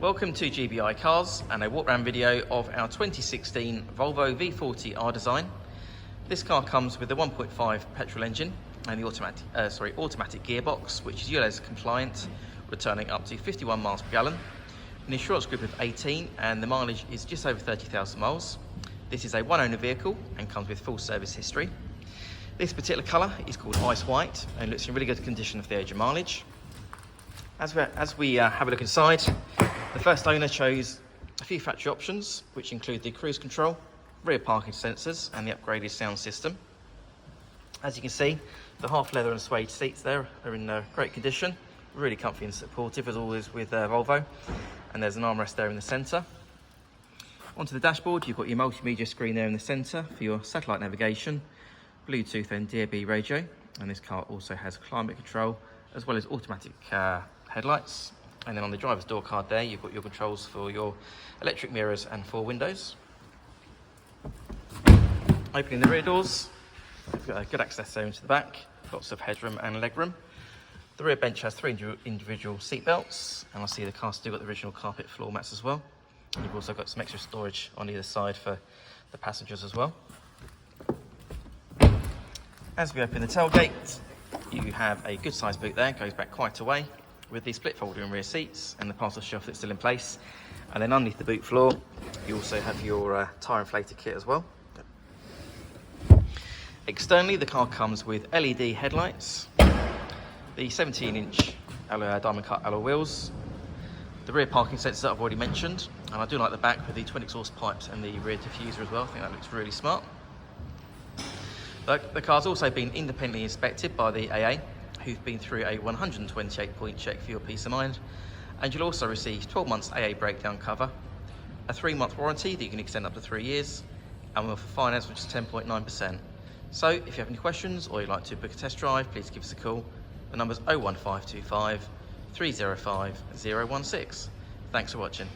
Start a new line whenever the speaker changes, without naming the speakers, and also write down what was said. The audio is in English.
Welcome to GBI Cars and a walk around video of our 2016 Volvo V40 R Design. This car comes with the 1.5 petrol engine and the automatic gearbox, which is Ulez compliant, returning up to 51 miles per gallon. An insurance group of 18 and the mileage is just over 30,000 miles. This is a one owner vehicle and comes with full service history. This particular colour is called ice white and looks in really good condition for the age of mileage. As we have a look inside, the first owner chose a few factory options, which include the cruise control, rear parking sensors and the upgraded sound system. As you can see, the half leather and suede seats there are in great condition, really comfy and supportive as always with Volvo, and there's an armrest there in the centre. Onto the dashboard, you've got your multimedia screen there in the centre for your satellite navigation, Bluetooth and DAB radio, and this car also has climate control as well as automatic headlights. And then on the driver's door card there, you've got your controls for your electric mirrors and 4 windows. Opening the rear doors, you've got a good access there into the back, lots of headroom and legroom. The rear bench has 3 individual seat belts, and I see the car's still got the original carpet floor mats as well. And you've also got some extra storage on either side for the passengers as well. As we open the tailgate, you have a good sized boot there, goes back quite a way, with the split folding and rear seats and the parcel shelf that's still in place. And then underneath the boot floor, you also have your tyre inflator kit as well. Externally, the car comes with LED headlights, the 17-inch diamond cut alloy wheels, the rear parking sensor that I've already mentioned, and I do like the back with the twin exhaust pipes and the rear diffuser as well. I think that looks really smart. The car's also been independently inspected by the AA, who've been through a 128-point check for your peace of mind, and you'll also receive 12 months AA breakdown cover, a 3-month warranty that you can extend up to 3 years, and we'll offer finance which is 10.9%. So if you have any questions or you'd like to book a test drive, please give us a call. The number's 01525 305 016. Thanks for watching.